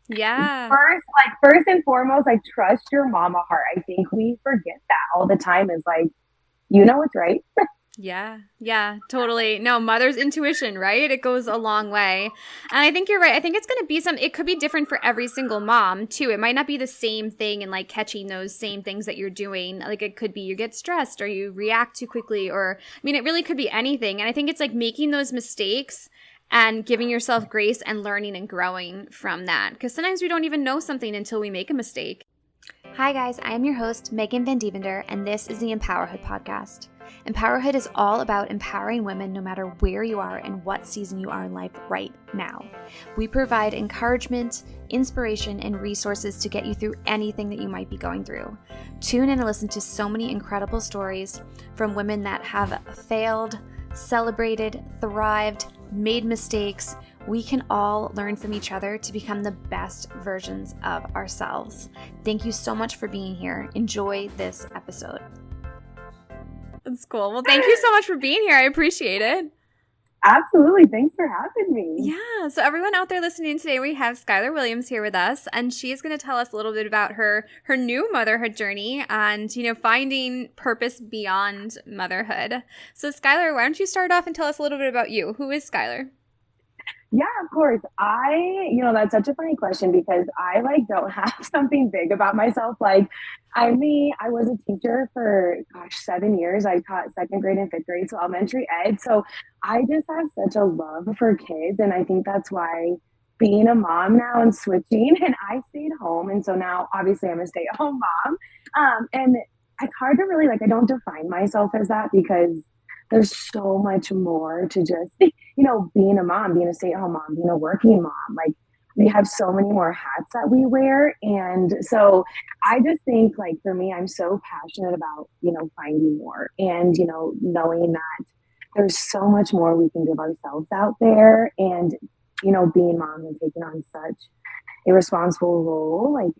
Yeah. First and foremost, like trust your mama heart. I think we forget that all the time is like, you know what's right. Yeah, yeah, totally. No, mother's intuition, right? It goes a long way. And I think you're right. I think it's going to be it could be different for every single mom, too. It might not be the same thing and like catching those same things that you're doing. Like it could be you get stressed or you react too quickly, or I mean, it really could be anything. And I think it's like making those mistakes and giving yourself grace and learning and growing from that. Because sometimes we don't even know something until we make a mistake. Hi, guys. I am your host, Megan Van Dievender, and this is the Empowerhood podcast. Empowerhood is all about empowering women no matter where you are and what season you are in life right now. We provide encouragement, inspiration, and resources to get you through anything that you might be going through. Tune in and listen to so many incredible stories from women that have failed, celebrated, thrived, made mistakes. We can all learn from each other to become the best versions of ourselves. Thank you so much for being here. Enjoy this episode. That's cool. Well, thank you so much for being here. I appreciate it. Absolutely. Thanks for having me. Yeah. So everyone out there listening today, we have Skylar Williams here with us, and she's going to tell us a little bit about her new motherhood journey and, finding purpose beyond motherhood. So Skylar, why don't you start off and tell us a little bit about you? Who is Skylar? Yeah, of course. That's such a funny question because I like don't have something big about myself. Like, I was a teacher for, 7 years. I taught second grade and fifth grade, so elementary ed. So I just have such a love for kids. And I think that's why being a mom now and switching, and I stayed home. And so now obviously I'm a stay at home mom. And it's hard to really like, I don't define myself as that because there's so much more to just being a mom, being a stay-at-home mom, being a working mom. Like we have so many more hats that we wear. And so I just think like for me, I'm so passionate about, finding more and, knowing that there's so much more we can give ourselves out there. And, being mom and taking on such a responsible role, like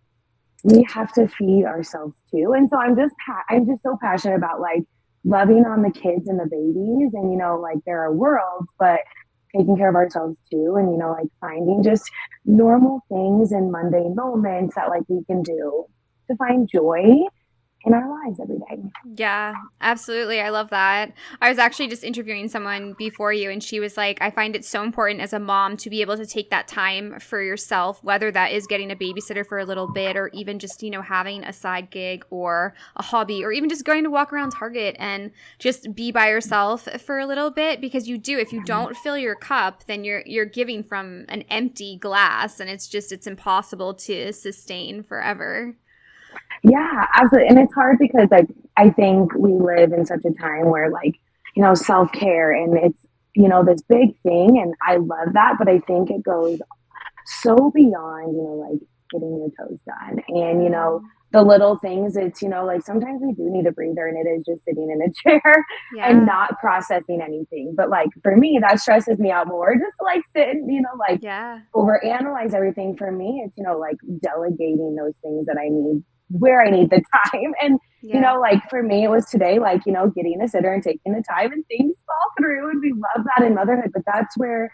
we have to feed ourselves too. And so I'm just so passionate about like loving on the kids and the babies and like there are worlds, but taking care of ourselves too and like finding just normal things and mundane moments that like we can do to find joy in our lives every day. Yeah, absolutely. I love that. I was actually just interviewing someone before you, and she was like, I find it so important as a mom to be able to take that time for yourself, whether that is getting a babysitter for a little bit or even just, having a side gig or a hobby or even just going to walk around Target and just be by yourself for a little bit because if you don't fill your cup, then you're giving from an empty glass and it's impossible to sustain forever. Yeah, absolutely. And it's hard because like I think we live in such a time where like, self-care and it's, this big thing and I love that, but I think it goes so beyond, like getting your toes done and, Mm, the little things. It's, like sometimes we do need a breather and it is just sitting in a chair and yeah. not processing anything. But like for me, that stresses me out more just to like sit and, like Yeah. overanalyze everything. For me, it's, like delegating those things that I need where I need the time. And, Yeah. like for me, it was today, like, getting a sitter and taking the time and things fall through. And we love that in motherhood. But that's where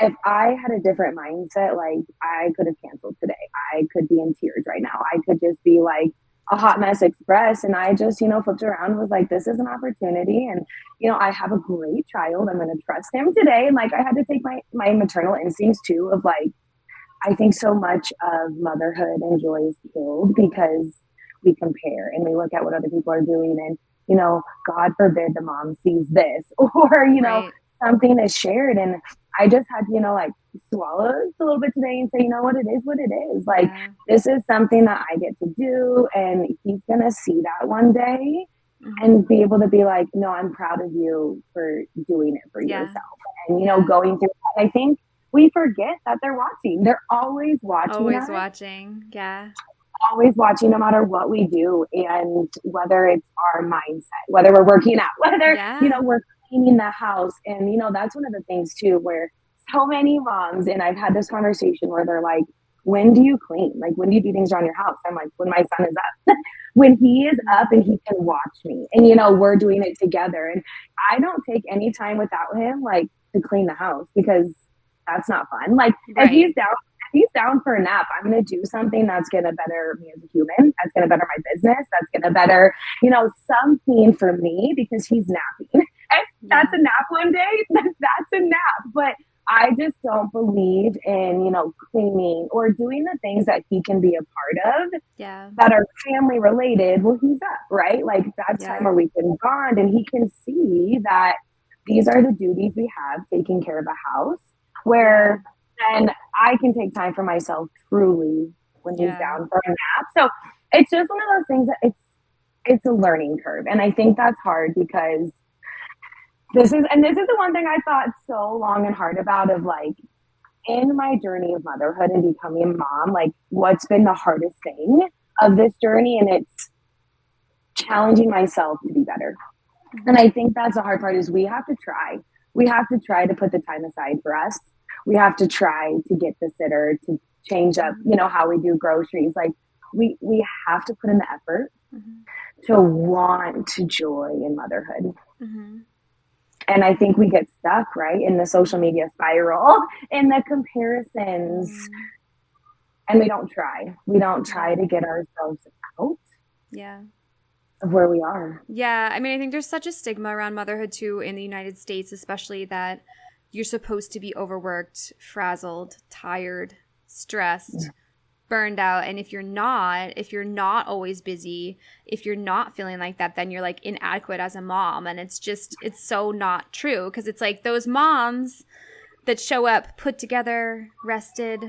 if I had a different mindset, like I could have canceled today. I could be in tears right now. I could just be like a hot mess express. And I just, flipped around and was like, this is an opportunity. And, I have a great child. I'm going to trust him today. And like, I had to take my maternal instincts too of like, I think so much of motherhood and joy is killed because we compare and we look at what other people are doing and, God forbid the mom sees this or, Right. something is shared. And I just had to, like swallow a little bit today and say, what it is, what it is. Like, Yeah. this is something that I get to do. And he's going to see that one day Hmm. and be able to be like, no, I'm proud of you for doing it for Yeah. yourself and, Yeah. going through that. I think we forget that they're watching. They're always watching Always us, watching. Yeah. always watching no matter what we do. And whether it's our mindset, whether we're working out, whether, Yeah. we're cleaning the house. And, that's one of the things too, where so many moms, and I've had this conversation where they're like, when do you clean? Like, when do you do things around your house? I'm like, when my son is up. When he is Mhm. up and he can watch me and, Yeah. we're doing it together. And I don't take any time without him, like to clean the house because that's not fun. Like if Right. he's down he's down for a nap. I'm going to do something that's going to better me as a human. That's going to better my business. That's going to better, something for me because he's napping. If that's a nap one day, that's a nap. But I just don't believe in, cleaning or doing the things that he can be a part of that are family related. Well, he's up, right? Like that's time where we can bond and he can see that these are the duties we have taking care of a house where then I can take time for myself truly when he's down for a nap. So it's just one of those things that it's a learning curve. And I think that's hard because this is the one thing I thought so long and hard about of like in my journey of motherhood and becoming a mom, like what's been the hardest thing of this journey. And it's challenging myself to be better. And I think that's the hard part is we have to try. We have to try to put the time aside for us. We have to try to get the sitter to change up, how we do groceries. Like we have to put in the effort to want to joy in motherhood. And I think we get stuck, right, in the social media spiral, in the comparisons, and we don't try. We don't try to get ourselves out of where we are. Yeah, I mean, I think there's such a stigma around motherhood, too, in the United States, especially that you're supposed to be overworked, frazzled, tired, stressed, burned out. And if you're not always busy, if you're not feeling like that, then you're like inadequate as a mom. And it's so not true because it's like those moms that show up put together, rested,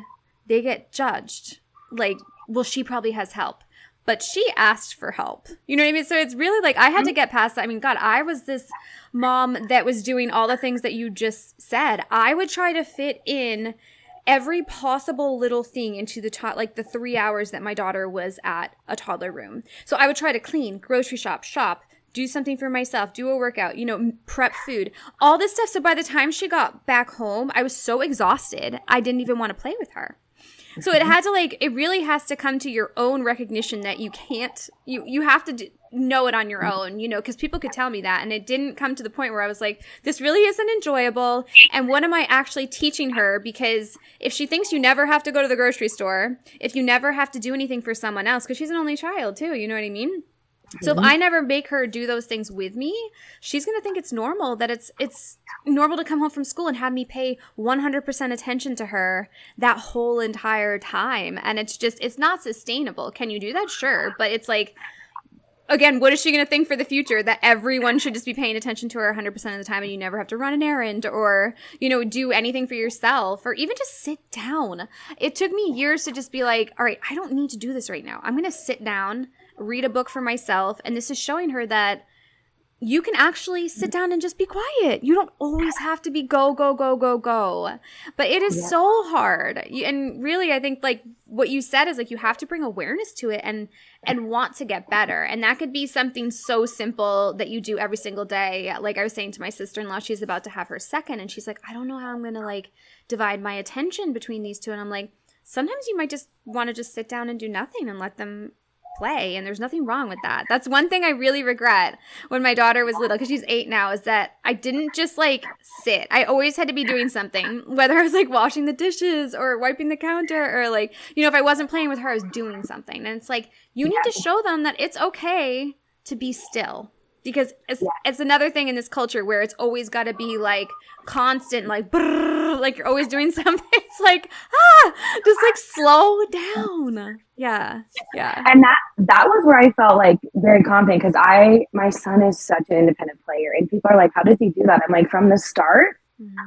they get judged. Like, well, she probably has help, but she asked for help. You know what I mean? So it's really like I had to get past that. I mean, God, I was this mom that was doing all the things that you just said. I would try to fit in every possible little thing into the 3 hours that my daughter was at a toddler room. So I would try to clean, grocery shop, do something for myself, do a workout, prep food, all this stuff. So by the time she got back home, I was so exhausted. I didn't even want to play with her. So it really has to come to your own recognition that you can't, you have to know it on your own, because people could tell me that. And it didn't come to the point where I was like, this really isn't enjoyable. And what am I actually teaching her? Because if she thinks you never have to go to the grocery store, if you never have to do anything for someone else, because she's an only child too, you know what I mean? So if I never make her do those things with me, she's going to think it's normal, that it's normal to come home from school and have me pay 100% attention to her that whole entire time. And it's not sustainable. Can you do that? Sure. But it's like, again, what is she going to think for the future? That everyone should just be paying attention to her 100% of the time and you never have to run an errand or, do anything for yourself or even just sit down. It took me years to just be like, all right, I don't need to do this right now. I'm going to sit down, read a book for myself. And this is showing her that you can actually sit down and just be quiet. You don't always have to be go, go, go, go, go. But it is so hard. And really, I think like what you said is like you have to bring awareness to it and want to get better. And that could be something so simple that you do every single day. Like I was saying to my sister-in-law, she's about to have her second. And she's like, I don't know how I'm going to like divide my attention between these two. And I'm like, sometimes you might just want to just sit down and do nothing and let them play, and there's nothing wrong with that. That's one thing I really regret when my daughter was little, because she's 8 now, is that I didn't just like sit. I always had to be doing something, whether I was like washing the dishes or wiping the counter or like, if I wasn't playing with her, I was doing something. And it's like, you need to show them that it's okay to be still. Because it's another thing in this culture where it's always got to be like constant, like brrr, like you're always doing something. It's like, just like slow down. Yeah. And that was where I felt like very confident because my son is such an independent player and people are like, how does he do that? I'm like, from the start,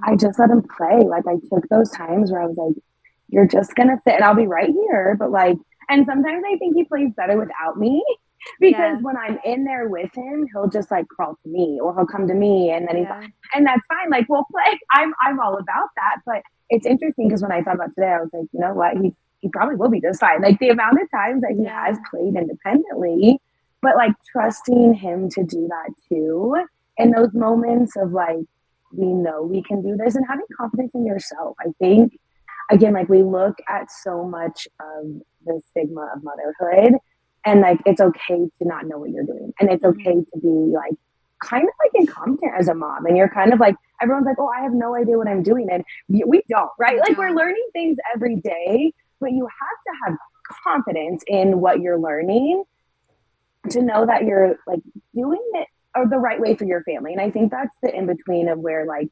I just let him play. Like I took those times where I was like, you're just going to sit and I'll be right here. But like, and sometimes I think he plays better without me. Because when I'm in there with him, he'll just like crawl to me or he'll come to me and then he's like, and that's fine. Like we'll play. I'm all about that. But it's interesting because when I thought about today, I was like, you know what? He probably will be just fine. Like the amount of times that he has played independently, but like trusting him to do that too. In those moments of like, we know we can do this and having confidence in yourself. I think, again, like we look at so much of the stigma of motherhood. And like, it's okay to not know what you're doing. And it's okay to be like kind of like incompetent as a mom. And you're kind of like, everyone's like, oh, I have no idea what I'm doing. And we don't, right? We Like we're don't. learning things every day, but you have to have confidence in what you're learning to know that you're like doing it or the right way for your family. And I think that's the in between of where like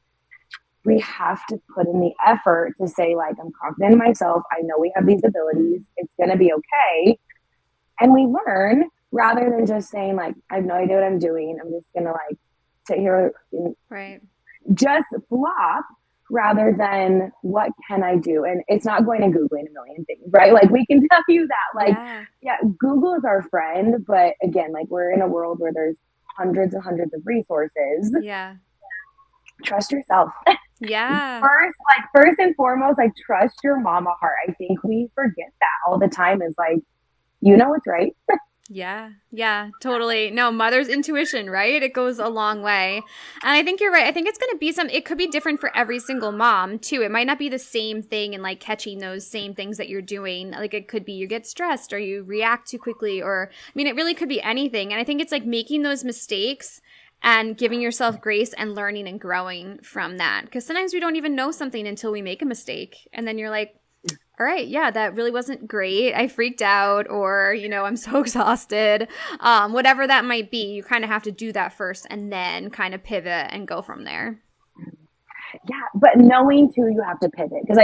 we have to put in the effort to say like, I'm confident in myself. I know we have these abilities. It's going to be okay. And we learn rather than just saying like, I have no idea what I'm doing. I'm just going to like sit here and Right. just flop rather than what can I do? And it's not going and Googling a million things, right? Like we can tell you that like, yeah, Google is our friend. But again, like we're in a world where there's hundreds and hundreds of resources. Yeah. Trust yourself. Yeah. First and foremost, like trust your mama heart. I think we forget that all the time is like, you know what's right. Yeah, yeah, totally. No, mother's intuition, right? It goes a long way. And I think you're right. I think it's going to be it could be different for every single mom, too. It might not be the same thing and like catching those same things that you're doing. Like it could be you get stressed or you react too quickly, or I mean, it really could be anything. And I think it's like making those mistakes and giving yourself grace and learning and growing from that. Because sometimes we don't even know something until we make a mistake. And then you're like, all right, yeah, that really wasn't great. I freaked out, or, I'm so exhausted. Whatever that might be, you kind of have to do that first and then kind of pivot and go from there. Yeah, but knowing too, you have to pivot because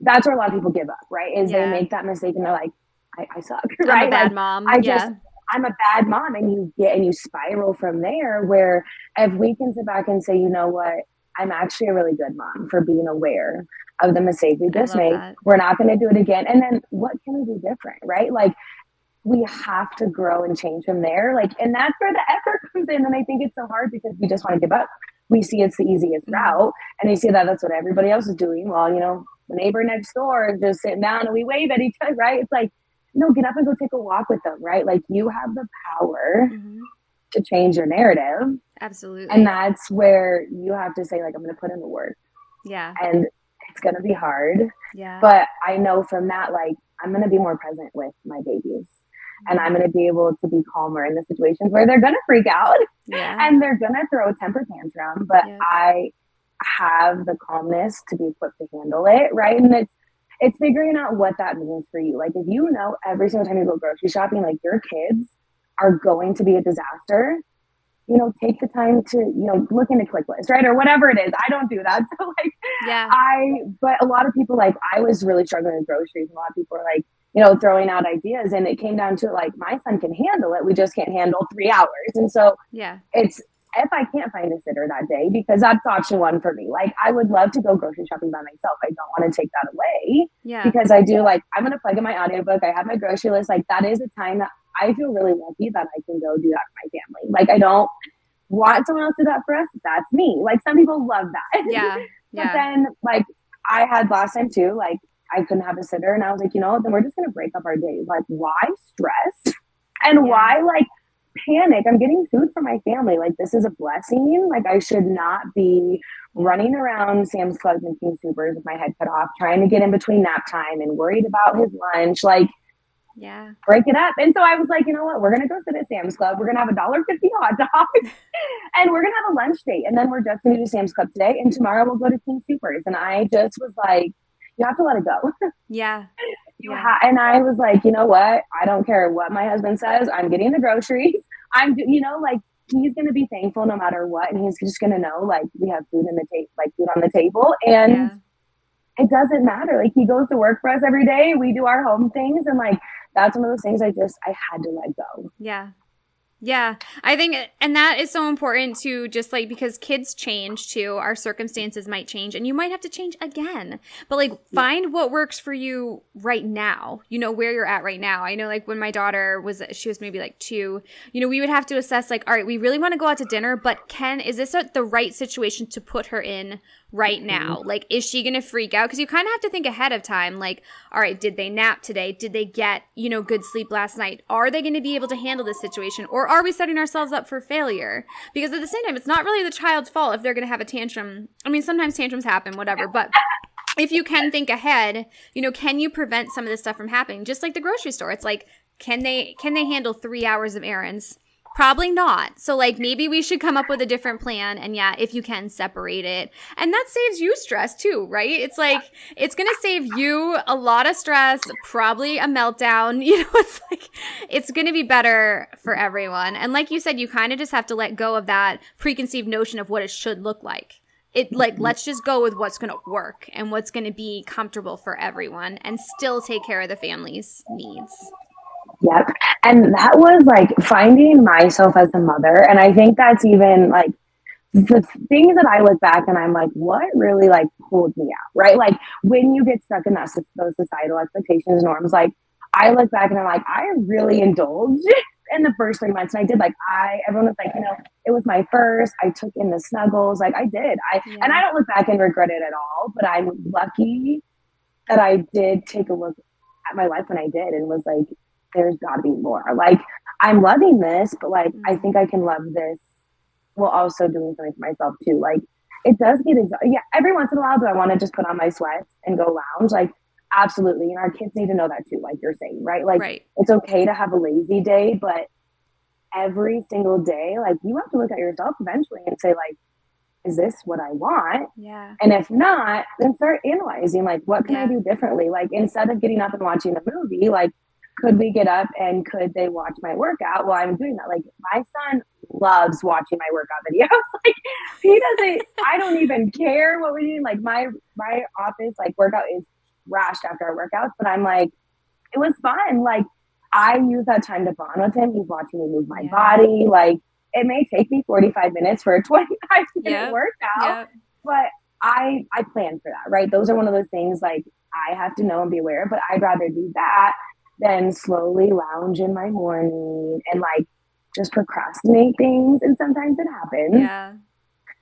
that's where a lot of people give up, right? Is they make that mistake and they're like, I suck, right? I'm a bad like, mom. I'm a bad mom, and you spiral from there. Where if we can sit back and say, you know what, I'm actually a really good mom for being aware of the mistake we just made. That. We're not going to do it again. And then what can we do different, right? Like we have to grow and change from there. Like, and that's where the effort comes in. And I think it's so hard because we just want to give up. We see it's the easiest route, and we see that that's what everybody else is doing. Well, the neighbor next door is just sitting down and we wave at each other, right? It's like, no, get up and go take a walk with them, right? Like you have the power to change your narrative. Absolutely. And that's where you have to say, like, I'm going to put in the work. Yeah. And it's going to be hard. Yeah. But I know from that, like, I'm going to be more present with my babies. And I'm going to be able to be calmer in the situations where they're going to freak out and they're going to throw a temper tantrum. But I have the calmness to be equipped to handle it, right? And it's figuring out what that means for you. Like if you know every single time you go grocery shopping, like your kids are going to be a disaster, take the time to, look into ClickList, right? Or whatever it is. I don't do that. So but a lot of people, like I was really struggling with groceries. And a lot of people are like, throwing out ideas, and it came down to like, my son can handle it. We just can't handle 3 hours. And so it's, if I can't find a sitter that day, because that's option one for me. Like I would love to go grocery shopping by myself. I don't want to take that away because I do like, I'm going to plug in my audiobook. I have my grocery list. Like that is a time that I feel really lucky that I can go do that for my family. Like I don't want someone else to do that for us. That's me. Like some people love that. But then like I had last time too, like I couldn't have a sitter and I was like, then we're just going to break up our days. Like why stress and why like panic? I'm getting food for my family. Like this is a blessing. Like I should not be running around Sam's Club and King Supers with my head cut off, trying to get in between nap time and worried about his lunch. Like, break it up. And so I was like, you know what? We're going to go sit at Sam's Club. We're going to have $1.50 hot dog and we're going to have a lunch date. And then we're just going to do Sam's Club today. And tomorrow we'll go to King Supers. And I just was like, you have to let it go. And I was like, you know what? I don't care what my husband says. I'm getting the groceries. Like he's going to be thankful no matter what. And he's just going to know, like, we have food food on the table. And it doesn't matter. Like he goes to work for us every day. We do our home things. And like, that's one of those things I had to let go. Yeah, I think, and that is so important to just like, because kids change too, our circumstances might change and you might have to change again, but like find what works for you right now, where you're at right now. I know like when my daughter she was maybe like 2, we would have to assess like, all right, we really want to go out to dinner, but is this the right situation to put her in right now? Like, is she going to freak out? Because you kind of have to think ahead of time. Like, all right, did they nap today? Did they get, good sleep last night? Are they going to be able to handle this situation? Or are we setting ourselves up for failure? Because at the same time, it's not really the child's fault if they're going to have a tantrum. I mean, sometimes tantrums happen, whatever. But if you can think ahead, can you prevent some of this stuff from happening? Just like the grocery store. It's like, can they handle 3 hours of errands? Probably not. So like maybe we should come up with a different plan, and yeah, if you can separate it. And that saves you stress too, right? It's like it's going to save you a lot of stress, probably a meltdown. It's like it's going to be better for everyone. And like you said, you kind of just have to let go of that preconceived notion of what it should look like. Let's just go with what's going to work and what's going to be comfortable for everyone and still take care of the family's needs. Yep. And that was like finding myself as a mother. And I think that's even like the things that I look back and I'm like, what really like pulled me out, right? Like when you get stuck in those societal expectations, norms, like I look back and I'm like, I really indulged in the first 3 months. And I did everyone was like, it was my first, I took in the snuggles. Like I did, and I don't look back and regret it at all, but I'm lucky that I did take a look at my life when I did and was like, there's got to be more. Like, I'm loving this, but like, I think I can love this while also doing something for myself too. Like, it does get exhausting. Yeah, every once in a while, do I want to just put on my sweats and go lounge? Like, absolutely. And our kids need to know that too, like you're saying, right? Like, It's okay to have a lazy day, but every single day, like, you have to look at yourself eventually and say, like, is this what I want? Yeah. And if not, then start analyzing, like, what can I do differently? Like, instead of getting up and watching a movie, like, could we get up and could they watch my workout while I'm doing that? Like my son loves watching my workout videos. Like he doesn't, I don't even care what we do. Like my office, like workout is trashed after our workouts, but I'm like, it was fun. Like I use that time to bond with him. He's watching me move my body. Like it may take me 45 minutes for a 25-minute workout, but I plan for that, right? Those are one of those things like I have to know and be aware, but I'd rather do that than slowly lounge in my morning and like just procrastinate things. And sometimes it happens.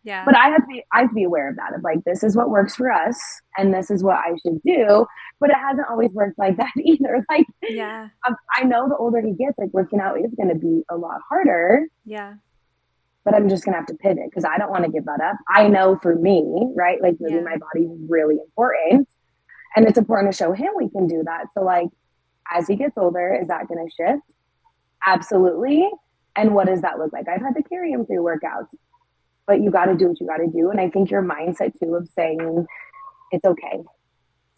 Yeah. But I have to be aware of that. Of like, this is what works for us and this is what I should do. But it hasn't always worked like that either. Like, I know the older he gets, like working out is going to be a lot harder. Yeah. But I'm just going to have to pivot because I don't want to give that up. I know for me, right? Like moving my body is really important. And it's important to show him we can do that. So like, as he gets older, is that going to shift? Absolutely. And what does that look like? I've had to carry him through workouts, but you got to do what you got to do. And I think your mindset too of saying it's okay.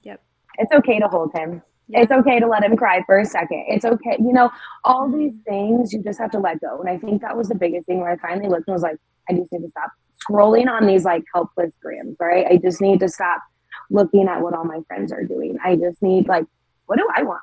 Yep. It's okay to hold him. Yeah. It's okay to let him cry for a second. It's okay. All these things you just have to let go. And I think that was the biggest thing where I finally looked and was like, I just need to stop scrolling on these like helpless grams, right? I just need to stop looking at what all my friends are doing. I just need like, what do I want?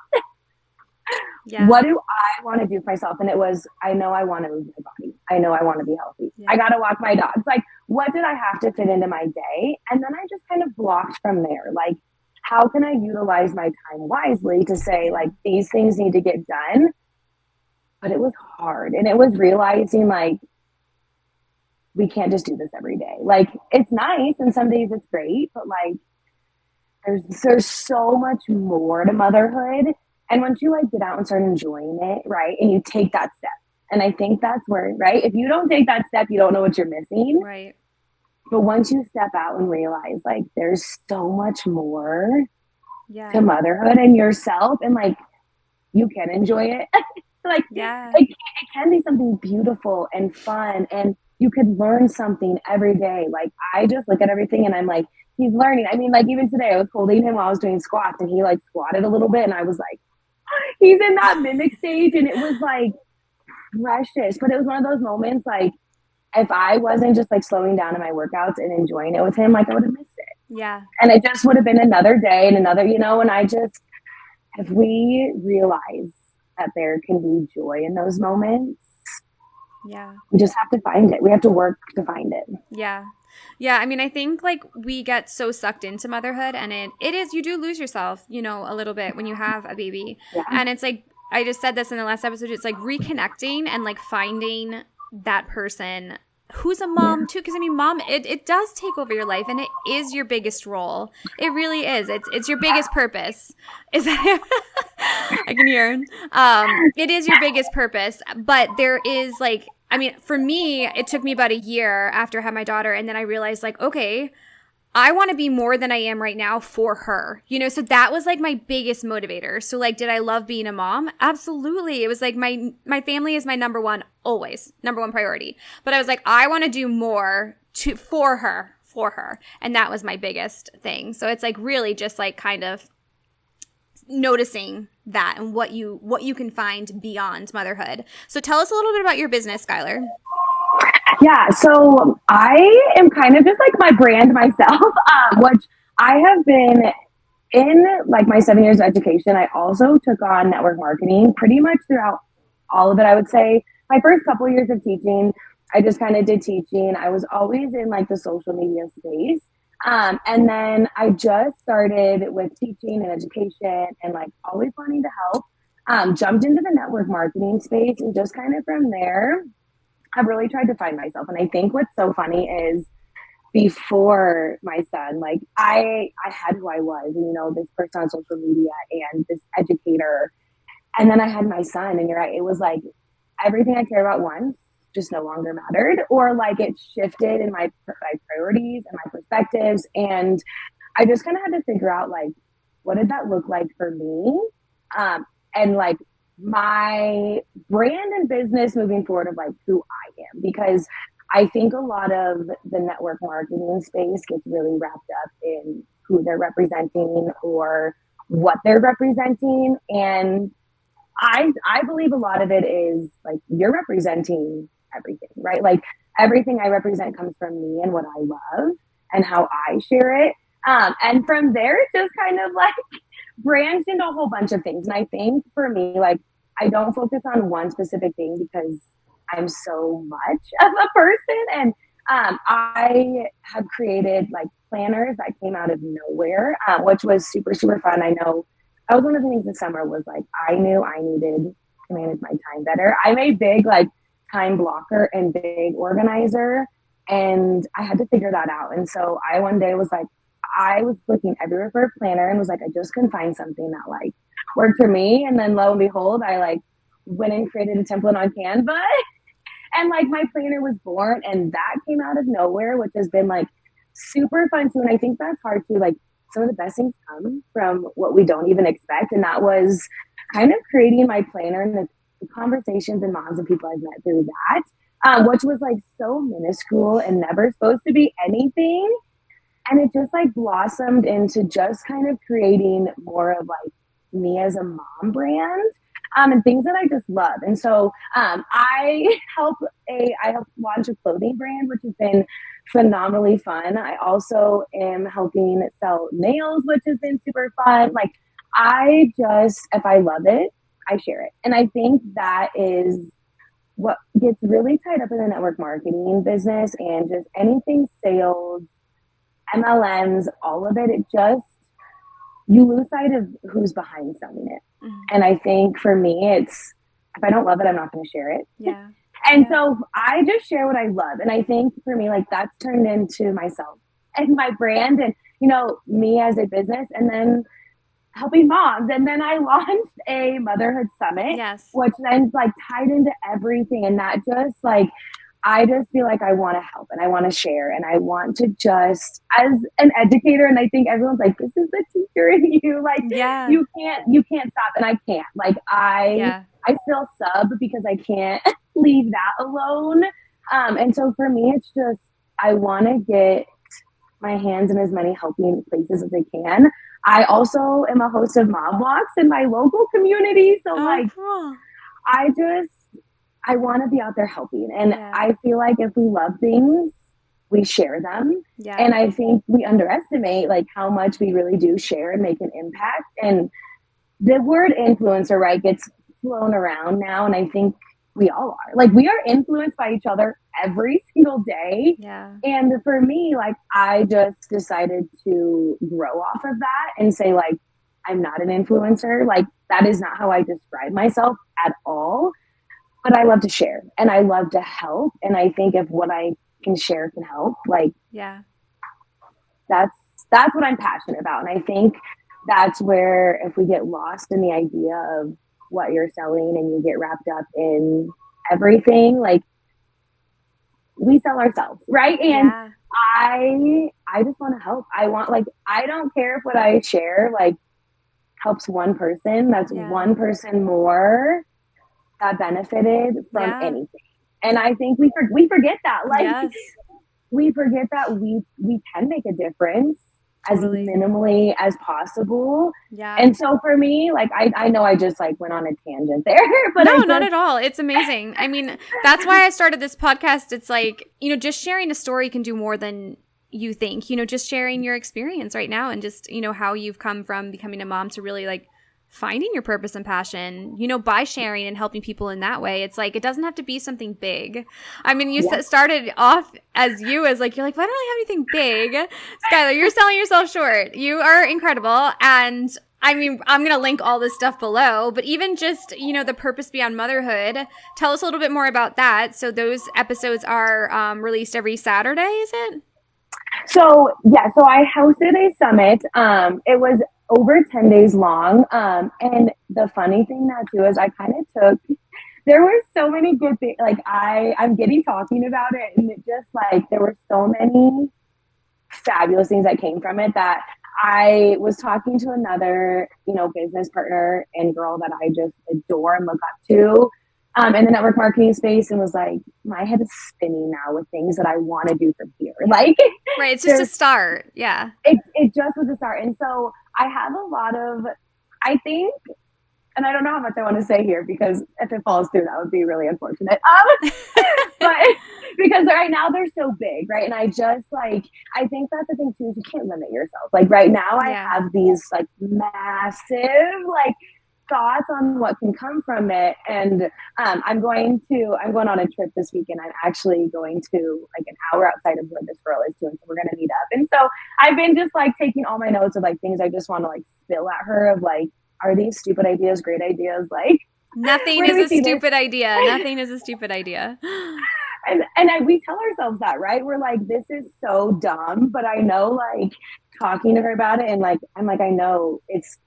What do I want to do for myself? And it was, I know I want to move my body. I know I want to be healthy. I got to walk my dogs. Like, what did I have to fit into my day? And then I just kind of blocked from there. Like, how can I utilize my time wisely to say, like, these things need to get done? But it was hard. And it was realizing, like, we can't just do this every day. Like, it's nice. And some days it's great. But, like, there's so much more to motherhood. And once you like get out and start enjoying it, right, and you take that step, and I think that's where, right, if you don't take that step, you don't know what you're missing. Right. But once you step out and realize like there's so much more to motherhood and yourself, and like you can enjoy it, like it can be something beautiful and fun, and you could learn something every day. Like I just look at everything and I'm like, he's learning. I mean, like even today I was holding him while I was doing squats, and he like squatted a little bit, and I was like, he's in that mimic stage, and it was like precious. But it was one of those moments like if I wasn't just like slowing down in my workouts and enjoying it with him, like I would have missed it. Yeah. And it just would have been another day and another, and I just, if we realize that there can be joy in those moments, we just have to find it. We have to work to find it. Yeah, I mean, I think like we get so sucked into motherhood, and it is, you do lose yourself, a little bit when you have a baby. And it's like, I just said this in the last episode, it's like reconnecting and like finding that person who's a mom too, because I mean, mom, it does take over your life, and it is your biggest role. It really is. It's your biggest purpose. Is that I can hear it is your biggest purpose, but there is like, I mean, for me, it took me about a year after I had my daughter, and then I realized like, okay, I want to be more than I am right now for her, so that was like my biggest motivator. So like, did I love being a mom? Absolutely. It was like my family is my number one always number one priority. But I was like, I want to do more for her. And that was my biggest thing. So it's like really just like kind of noticing that and what you can find beyond motherhood. So tell us a little bit about your business, Skylar. Yeah, so I am kind of just like my brand myself, which I have been in like my 7 years of education. I also took on network marketing pretty much throughout all of it. I would say my first couple of years of teaching, I just kind of did teaching. I was always in like the social media space. And then I just started with teaching and education and like always wanting to help. Jumped into the network marketing space and just kind of from there, I've really tried to find myself. And I think what's so funny is before my son, like I had who I was, and, this person on social media and this educator. And then I had my son, and you're right, it was like everything I cared about once just no longer mattered, or like it shifted in my priorities and my perspectives. And I just kind of had to figure out like, what did that look like for me? And like my brand and business moving forward of like who I am, because I think a lot of the network marketing space gets really wrapped up in who they're representing or what they're representing. And I believe a lot of it is like you're representing everything, right? Like everything I represent comes from me and what I love and how I share it. And from there, it just kind of like branched into a whole bunch of things. And I think for me, like I don't focus on one specific thing because I'm so much of a person. And I have created like planners that came out of nowhere, which was super, super fun. I know that was one of the things this summer was like, I knew I needed to manage my time better. I'm a big like time blocker and big organizer, and I had to figure that out. And so I one day was like, I was looking everywhere for a planner and was like, I just couldn't find something that like worked for me. And then lo and behold, I like went and created a template on Canva and like my planner was born, and that came out of nowhere, which has been like super fun too. And I think that's hard too. Like some of the best things come from what we don't even expect. And that was kind of creating my planner and the conversations and moms and people I've met through that, which was like so minuscule and never supposed to be anything. And it just like blossomed into just kind of creating more of like me as a mom brand, and things that I just love. And so I help launch a clothing brand, which has been phenomenally fun. I also am helping sell nails, which has been super fun. Like if I love it, I share it. And I think that is what gets really tied up in the network marketing business and just anything sales, MLMs, all of it. It just, you lose sight of who's behind selling it. Mm-hmm. And I think for me, it's, if I don't love it, I'm not going to share it. Yeah. And so I just share what I love. And I think for me, like that's turned into myself and my brand and, me as a business, and then helping moms. And then I launched a motherhood summit, yes, which then like tied into everything. And that just like, I just feel like I want to help and I want to share and I want to just as an educator. And I think everyone's like, this is the teacher in you. Like, you can't stop. And I can't. Like, I still sub because I can't leave that alone. And so for me, it's just, I want to get my hands in as many helping places as I can. I also am a host of mom walks in my local community. So cool. I want to be out there helping. And I feel like if we love things, we share them. Yeah. And I think we underestimate like how much we really do share and make an impact. And the word influencer, right, gets flown around now. And I think we all are. Like we are influenced by each other every single day. Yeah. And for me, like I just decided to grow off of that and say like, I'm not an influencer. Like that is not how I describe myself at all. But I love to share and I love to help. And I think if what I can share can help, like, that's what I'm passionate about. And I think that's where if we get lost in the idea of what you're selling and you get wrapped up in everything, like we sell ourselves, right? And I just want to help. I don't care if what I share, like helps one person, that's one person more that benefited from anything. And I think we forget that. Like, Yes, we forget that we can make a difference as totally. minimally as possible. Yeah. And so for me, like I know I just like went on a tangent there, but No, I not just at all. It's amazing. I mean, that's why I started this podcast. It's like, just sharing a story can do more than you think. Just sharing your experience right now and just, how you've come from becoming a mom to really like finding your purpose and passion, by sharing and helping people in that way. It's like, it doesn't have to be something big. I mean, you yeah. started off as like, you're like, well, I don't really have anything big. Skylar, you're selling yourself short. You are incredible. And I mean, I'm going to link all this stuff below, but even just, the purpose beyond motherhood, tell us a little bit more about that. So those episodes are released every Saturday, is it? So yeah, so I hosted a summit. It was over 10 days long. And the funny thing now too is I kind of took, there were so many good things. Like I'm getting talking about it, and it just like there were so many fabulous things that came from it that I was talking to another, business partner and girl that I just adore and look up to, in the network marketing space, and was like, my head is spinning now with things that I want to do from here. Yeah. Like, Right. It's just a there's, start. Yeah. it just was a start. And so I have a lot of, I think, and I don't know how much I want to say here because if it falls through, that would be really unfortunate. But because right now they're so big, right? And I just like, I think that's the thing too, is you can't limit yourself. Like right now I Yeah. have these like massive, like thoughts on what can come from it. And I'm going on a trip this weekend. I'm actually going to like an hour outside of where this girl is doing. So we're going to meet up. And so I've been just like taking all my notes of like things I just want to like spill at her of like, are these stupid ideas great ideas? Like, Nothing where do is we a see this? stupid idea. Nothing is a stupid idea. We tell ourselves that, right? We're like, this is so dumb, but I know like talking to her about it and like I'm like, I know it's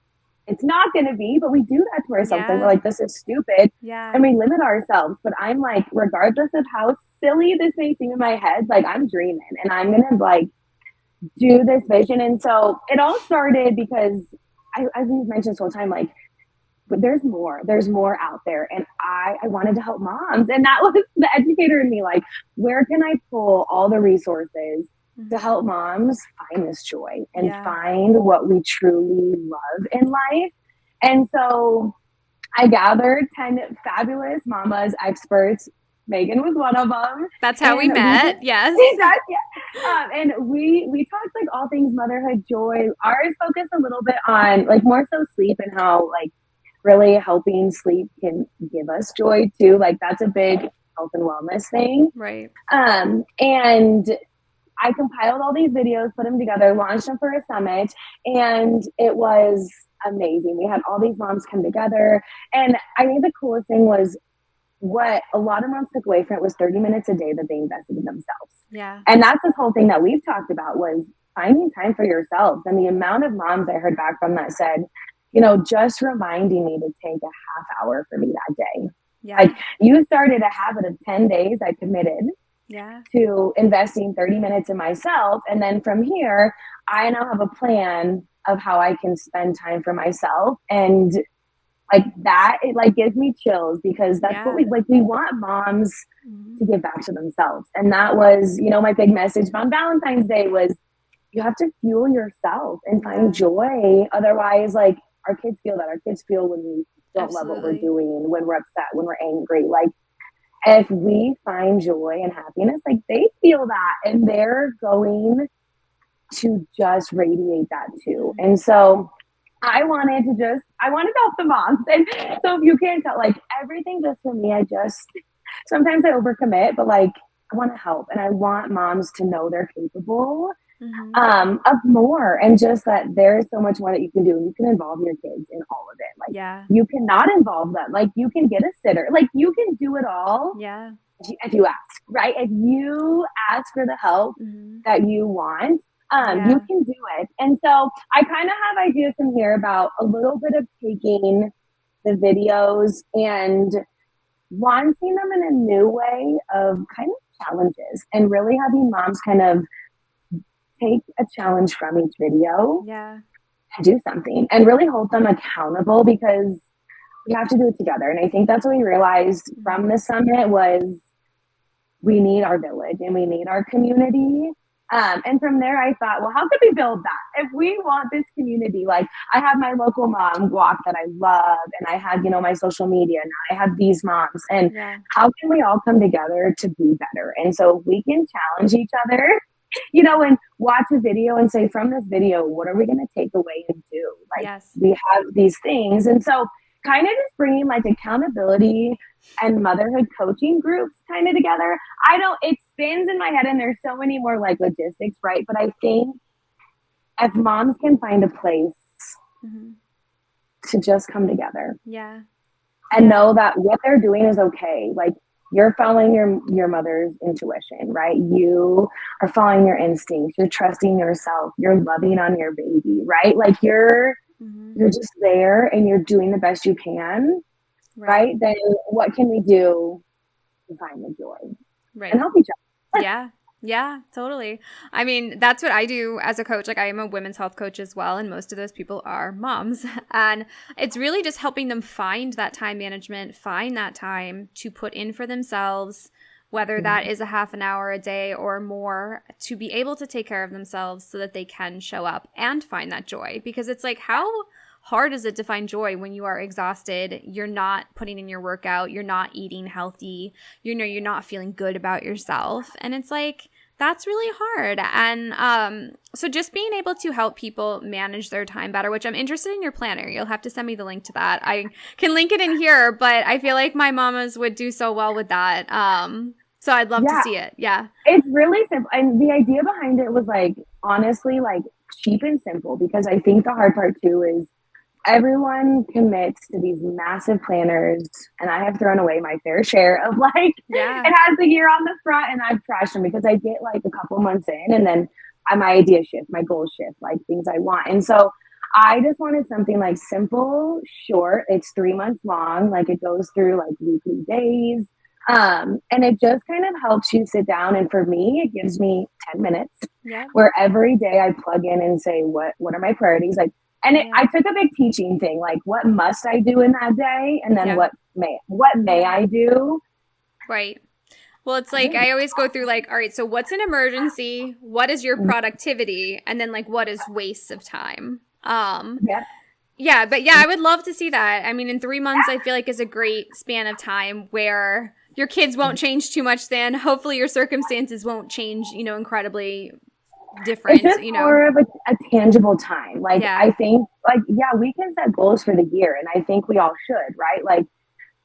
not gonna be, but we do that to ourselves. Like we're Yeah. like, this is stupid. Yeah. And we limit ourselves. But I'm like, regardless of how silly this may seem in my head, like I'm dreaming and I'm gonna like do this vision. And so it all started because as we've mentioned this whole time, like but there's more out there, and I wanted to help moms, and that was the educator in me, like where can I pull all the resources to Mhm. help moms find this joy and Yeah. find what we truly love in life. And so I gathered 10 fabulous mamas experts. Megan was one of them, That's how we and we just met. Yes. that, yeah. And we talked like all things motherhood, joy. Ours focused a little bit on like more so sleep and how like really helping sleep can give us joy too. Like that's a big health and wellness thing. Right. And I compiled all these videos, put them together, launched them for a summit, and it was amazing. We had all these moms come together. And I think the coolest thing was what a lot of moms took away from it was 30 minutes a day that they invested in themselves. Yeah. And that's this whole thing that we've talked about was finding time for yourselves. And the amount of moms I heard back from that said, just reminding me to take a half hour for me that day. Yeah. Like you started a habit of 10 days, I committed Yeah. to investing 30 minutes in myself. And then from here, I now have a plan of how I can spend time for myself. And like that, it like gives me chills because that's what Yeah. we want moms Mhm. to give back to themselves. And that was, my big message on Valentine's Day was you have to fuel yourself and find Yeah. joy. Otherwise, like our kids feel that. Our kids feel when we don't love what we're Absolutely. doing, when we're upset, when we're angry. Like if we find joy and happiness, like they feel that and they're going to just radiate that too. Mhm. And so I wanted to help the moms. And so if you can't tell, like everything just for me, sometimes I overcommit, but like I want to help and I want moms to know they're capable Mhm. of more and just that there's so much more that you can do. You can involve your kids in all of it. Like Yeah. you cannot involve them. Like you can get a sitter. Like you can do it all Yeah. if you ask, right? If you ask for the help Mhm. that you want, you Yeah. can do it. And so I kind of have ideas from here about a little bit of taking the videos and launching them in a new way of kind of challenges and really having moms kind of take a challenge from each video Yeah. and do something and really hold them accountable because we have to do it together. And I think that's what we realized from Mhm. the summit was we need our village and we need our community. And from there, I thought, well, how could we build that? If we want this community, like I have my local mom walk that I love, and I have, my social media. Now I have these moms, and Yeah. how can we all come together to be better? And so we can challenge each other, and watch a video and say, from this video, what are we going to take away and do? Like Yes. we have these things. And so kind of just bringing like accountability and motherhood coaching groups kind of together. It spins in my head and there's so many more like logistics, right? But I think if moms can find a place Mm-hmm. to just come together Yeah. and know that what they're doing is okay. Like you're following your mother's intuition, right? You are following your instincts. You're trusting yourself. You're loving on your baby, right? Like you're just there and you're doing the best you can, right? Then what can we do to find the joy and help each other? Yeah. Yeah, totally. I mean, that's what I do as a coach. Like, I am a women's health coach as well, and most of those people are moms. And it's really just helping them find that time management, find that time to put in for themselves, whether that is a half an hour a day or more, to be able to take care of themselves so that they can show up and find that joy. Because it's like, how hard is it to find joy when you are exhausted, you're not putting in your workout, you're not eating healthy, you're not feeling good about yourself. And it's like, that's really hard. And so just being able to help people manage their time better, which I'm interested in your planner. You'll have to send me the link to that. I can link it in here, but I feel like my mamas would do so well with that. So I'd love to see it. Yeah. It's really simple. And the idea behind it was like, honestly, like cheap and simple, because I think the hard part too is everyone commits to these massive planners, and I have thrown away my fair share of like, it has the year on the front, and I've trashed them because I get like a couple months in, and then my ideas shift, my goals shift, like things I want. And so I just wanted something like simple, short. It's 3 months long. Like it goes through like weekly days. And it just kind of helps you sit down. And for me, it gives me 10 minutes where every day I plug in and say, what are my priorities? Like, and I took a big teaching thing, like what must I do in that day? And then what may I do? Right. Well, it's like, I always go through like, all right, so what's an emergency? What is your productivity? And then like, what is waste of time? Yeah, but yeah, I would love to see that. I mean, in 3 months, I feel like is a great span of time where your kids won't change too much. Then hopefully your circumstances won't change, incredibly different. It's just more of a tangible time. Like I think, like we can set goals for the year, and I think we all should, right? Like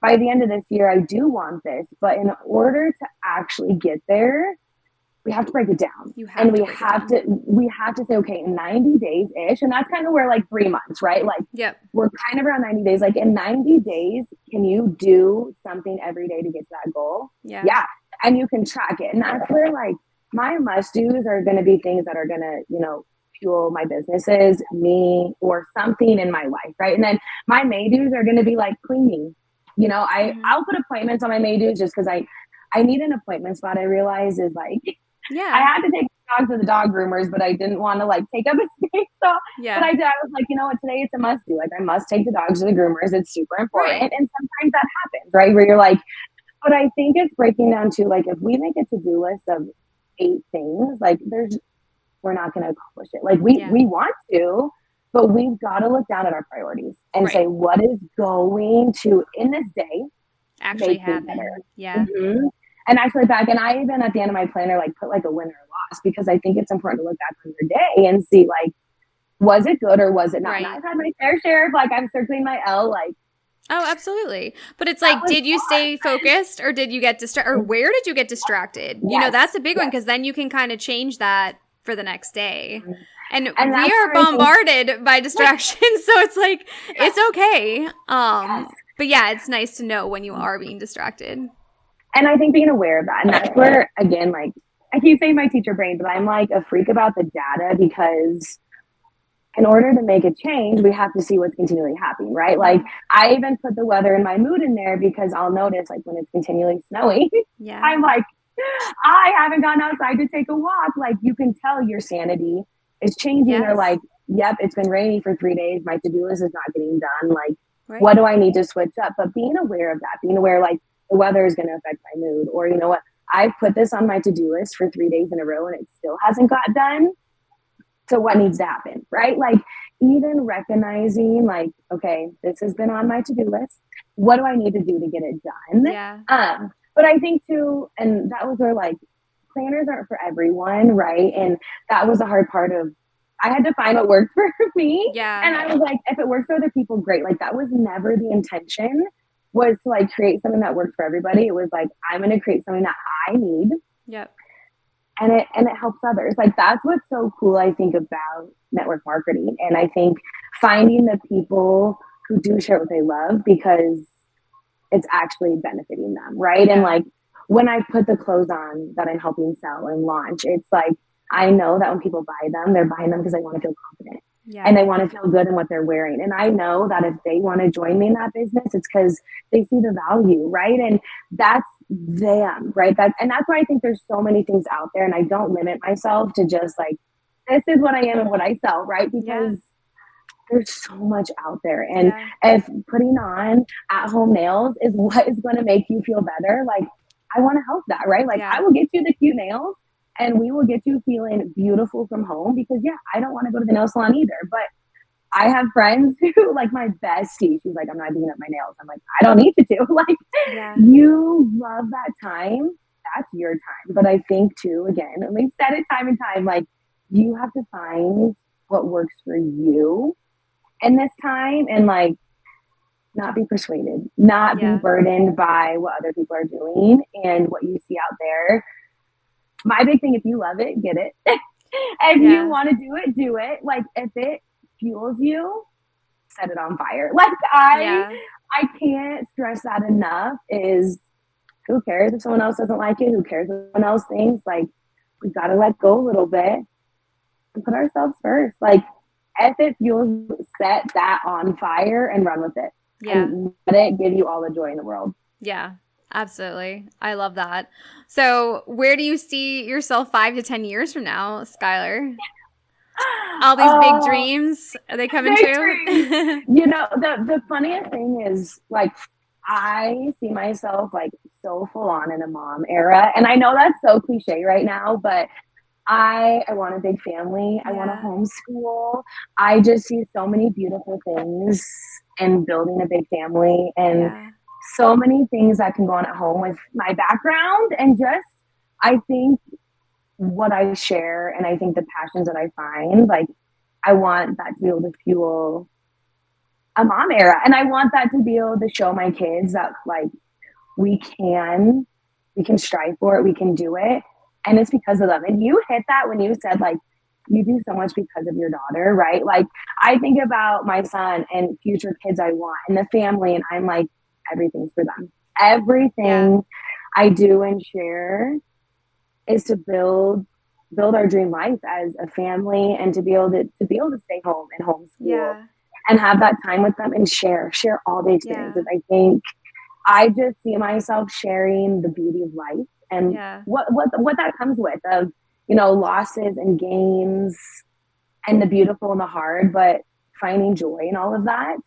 by the end of this year, I do want this, but in order to actually get there, we have to break it down. We have to say, okay, in 90 days ish. And that's kind of where like 3 months, right? Like we're kind of around 90 days. Like in 90 days, can you do something every day to get to that goal? Yeah. And you can track it. And that's where like my must-dos are going to be things that are going to, fuel my businesses, me, or something in my life, right? And then my may-dos are going to be like cleaning. I'll put appointments on my may-dos just because I need an appointment spot. I realize is like, I had to take the dog to the dog groomers, but I didn't want to like take up a space. So what I did, I was like, you know what, today it's a must do. Like I must take the dogs to the groomers. It's super important. And sometimes that happens, right? Where you're like, but I think it's breaking down to like, if we make a to-do list of 8 things, like we're not going to accomplish it. Like we want to, but we've got to look down at our priorities and say, what is going to, in this day, actually happen? And actually back, and I even at the end of my planner, like put like a win or loss, because I think it's important to look back on your day and see like, was it good or was it not? And I've had my fair share of like, I'm circling my L, like. Oh, absolutely. But it's like, did you stay focused or did you get distracted, or where did you get distracted? That's a big one, because then you can kind of change that for the next day. And we are bombarded by distractions. So it's like, it's okay. But yeah, it's nice to know when you are being distracted. And I think being aware of that, and that's where, again, like, I keep saying my teacher brain, but I'm like a freak about the data, because in order to make a change, we have to see what's continually happening, right? Like I even put the weather and my mood in there, because I'll notice like when it's continually snowing, I'm like, I haven't gone outside to take a walk. Like you can tell your sanity is changing. Or like, yep, it's been rainy for 3 days. My to-do list is not getting done. Like, what do I need to switch up? But being aware of that, being aware like, the weather is going to affect my mood, or you know what, I've put this on my to-do list for 3 days in a row and it still hasn't got done. So what needs to happen, right? Like even recognizing like, okay, this has been on my to-do list. What do I need to do to get it done? Yeah. But I think too, and that was where like planners aren't for everyone, right? And that was a hard part of, I had to find what worked for me. Yeah. And I was like, if it works for other people, great. Like that was never the intention, was to like create something that works for everybody. It was like, I'm going to create something that I need, Yep. and it helps others. Like that's what's so cool, I think, about network marketing. And I think finding the people who do share what they love because it's actually benefiting them, right? And Yeah. like when I put the clothes on that I'm helping sell and launch, it's like I know that when people buy them, they're buying them because they want to feel confident Yeah. and they want to feel good in what they're wearing. And I know that if they want to join me in that business, it's because they see the value, right? And that's them, right? And that's why I think there's so many things out there, and I don't limit myself to just like this is what I am and what I sell, right? Yeah. Because there's so much out there. And Yeah. if putting on at home nails is what is going to make you feel better, like I want to help that, right? Like Yeah. I will get you the cute nails and we will get you feeling beautiful from home because yeah, I don't want to go to the nail salon either. But I have friends who like my bestie, she's like, I'm not doing up my nails. I'm like, I don't need to do. Like Yeah. you love that time. That's your time. But I think too, again, and we've said it time and time, like you have to find what works for you in this time and like not be persuaded, not be Yeah. burdened by what other people are doing and what you see out there. My big thing, if you love it, get it. If you Yeah. want to do it. Like if it fuels you, set it on fire. Like Yeah. I can't stress that enough is who cares if someone else doesn't like it? Who cares if someone else thinks? Like we gotta let go a little bit and put ourselves first. Like if it fuels, set that on fire and run with it Yeah. and let it give you all the joy in the world. Yeah. Absolutely. I love that. So, where do you see yourself 5 to 10 years from now, Skylar? All these big Oh, dreams, are they coming big true? dreams. You know, the funniest thing is like I see myself like so full on in a mom era. And I know that's so cliche right now, but I want a big family. I want to Yeah. homeschool. I just see so many beautiful things in building a big family and Yeah. so many things that can go on at home with my background and just I think what I share and I think the passions that I find, like I want that to be able to fuel a mom era. And I want that to be able to show my kids that like we can we can strive for it, we can do it. And it's because of them. And you hit that when you said like you do so much because of your daughter, right? Like I think about my son and future kids I want and the family and I'm like everything's for them. Yeah. Everything I do and share is to build our dream life as a family and to be able to stay home and homeschool Yeah. and have that time with them and share all the experiences. Yeah. I think I just see myself sharing the beauty of life and Yeah. what that comes with of losses and gains and the beautiful and the hard, but finding joy in all of that.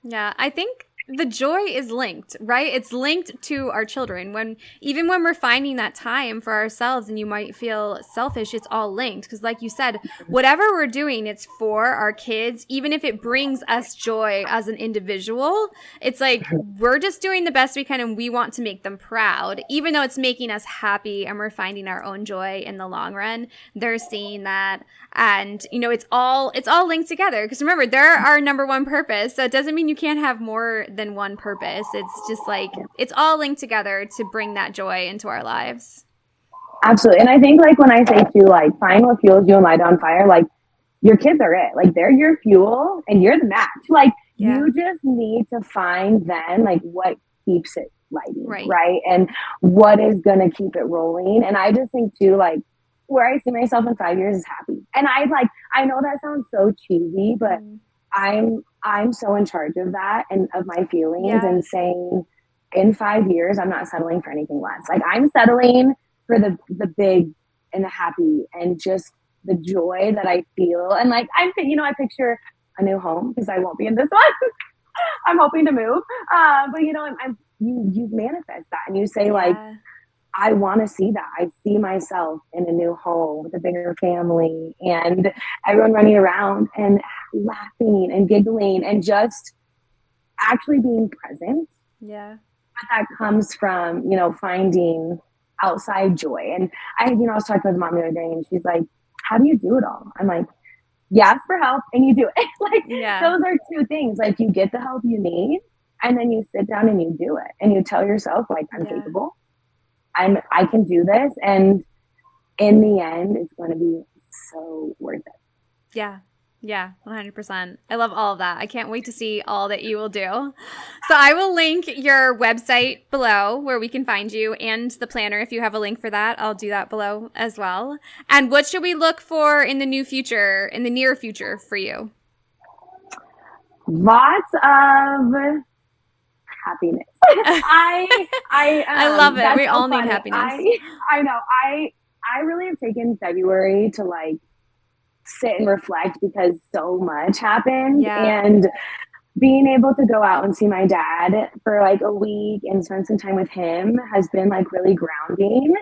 Yeah, I think the joy is linked, right? It's linked to our children. Even when we're finding that time for ourselves and you might feel selfish, it's all linked because like you said, whatever we're doing, it's for our kids, even if it brings us joy as an individual. It's like we're just doing the best we can and we want to make them proud, even though it's making us happy and we're finding our own joy in the long run. They're seeing that and it's all linked together because remember they're our number one purpose, so it doesn't mean you can't have more than one purpose. It's just like it's all linked together to bring that joy into our lives. Absolutely. And I think like when I say to like find what fuels you and light on fire, like your kids are it. Like they're your fuel and you're the match. Like Yeah. you just need to find then like what keeps it lighting, Right. right? And what is gonna keep it rolling. And I just think too, like where I see myself in 5 years is happy. And I know that sounds so cheesy, but Mm. I'm so in charge of that and of my feelings Yeah. and saying in 5 years I'm not settling for anything less. Like I'm settling for the big and the happy and just the joy that I feel. And like I picture a new home because I won't be in this one. I'm hoping to move. But I'm you manifest that and you say like Yeah. I want to see that. I see myself in a new home with a bigger family and everyone running around and laughing and giggling and just actually being present. Yeah. But that comes from, finding outside joy. And I was talking with mom the other day and she's like, how do you do it all? I'm like, you ask for help and you do it. Like, Yeah. those are two things. Like, you get the help you need and then you sit down and you do it and you tell yourself, like, I'm capable. I can do this. And in the end, it's going to be so worth it. Yeah. Yeah, 100%. I love all of that. I can't wait to see all that you will do. So I will link your website below where we can find you and the planner. If you have a link for that, I'll do that below as well. And what should we look for in the near future for you? Lots of happiness. I love it. We all need happiness. I know. I really have taken February to like sit and reflect because so much happened. Yeah. And being able to go out and see my dad for like a week and spend some time with him has been like really grounding.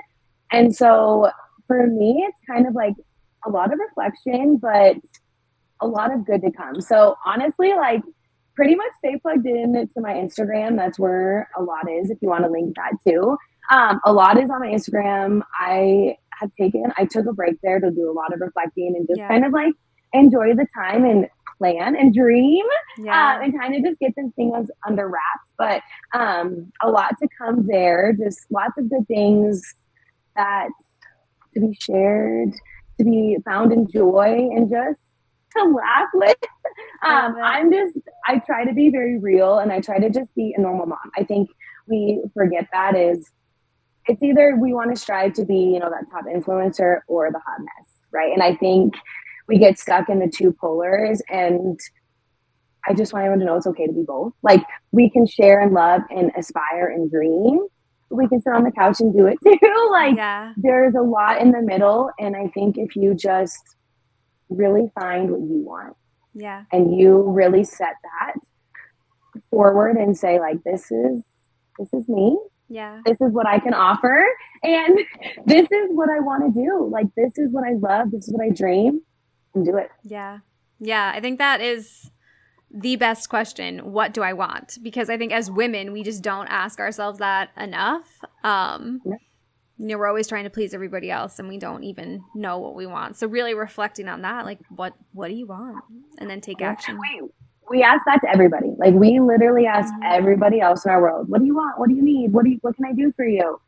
And so for me, it's kind of like a lot of reflection, but a lot of good to come. So honestly, like, pretty much stay plugged in to my Instagram. That's where a lot is, if you want to link that too. A lot is on my Instagram. I took a break there to do a lot of reflecting and just kind of like enjoy the time and plan and dream and kind of just get the things under wraps. But a lot to come there. Just lots of good things that to be shared, to be found in joy, and just to laugh with. I try to be very real and I try to just be a normal mom. I think we forget that is it's either we want to strive to be, that top influencer or the hot mess, right? And I think we get stuck in the two polars, and I just want everyone to know it's okay to be both. Like, we can share and love and aspire and dream. We can sit on the couch and do it too. Like, there's a lot in the middle. And I think if you just really find what you want, and you really set that forward and say, like, this is me. Yeah. This is what I can offer. And this is what I want to do. Like, this is what I love. This is what I dream, and do it. Yeah. Yeah. I think that is the best question. What do I want? Because I think as women, we just don't ask ourselves that enough. We're always trying to please everybody else and we don't even know what we want. So really reflecting on that, like, what do you want? And then take action. We ask that to everybody. Like, we literally ask everybody else in our world, what do you want? What do you need? What can I do for you?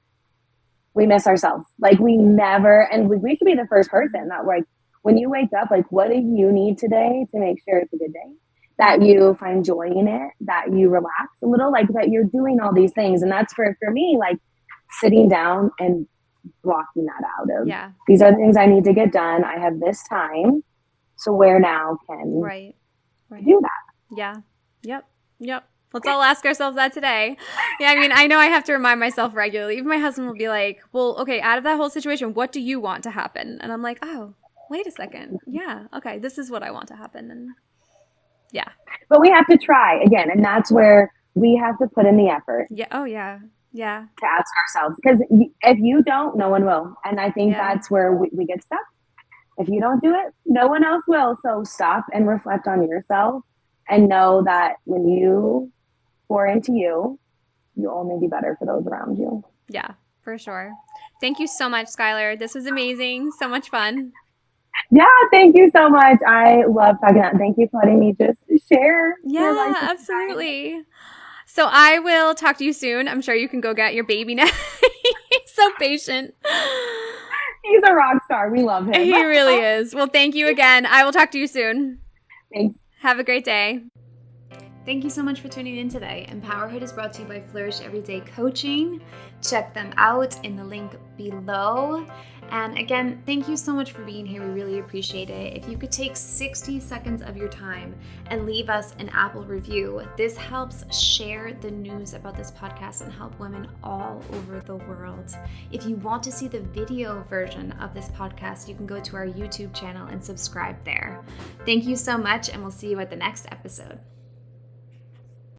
We miss ourselves. Like, we never, and we should be the first person that, like, when you wake up, like, what do you need today to make sure it's a good day? That you find joy in it, that you relax a little, like, that you're doing all these things. And that's for me, like, sitting down and blocking that out of, these are the things I need to get done. I have this time. So where now can do that? Yeah. Yep. Let's all ask ourselves that today. Yeah, I mean, I know I have to remind myself regularly. Even my husband will be like, well, okay, out of that whole situation, what do you want to happen? And I'm like, oh, wait a second. Yeah, okay, this is what I want to happen. And but we have to try again. And that's where we have to put in the effort. Yeah. Oh, yeah. Yeah. To ask ourselves. Because if you don't, no one will. And I think that's where we get stuck. If you don't do it, no one else will. So stop and reflect on yourself. And know that when you pour into you, you'll only be better for those around you. Yeah, for sure. Thank you so much, Skylar. This was amazing. So much fun. Yeah, thank you so much. I love talking about it. Thank you for letting me just share. Yeah, absolutely. So I will talk to you soon. I'm sure you can go get your baby now. He's so patient. He's a rock star. We love him. He really is. Well, thank you again. I will talk to you soon. Thanks. Have a great day. Thank you so much for tuning in today. Empowerhood is brought to you by Flourish Everyday Coaching. Check them out in the link below. And again, thank you so much for being here. We really appreciate it. If you could take 60 seconds of your time and leave us an Apple review, this helps share the news about this podcast and help women all over the world. If you want to see the video version of this podcast, you can go to our YouTube channel and subscribe there. Thank you so much, and we'll see you at the next episode.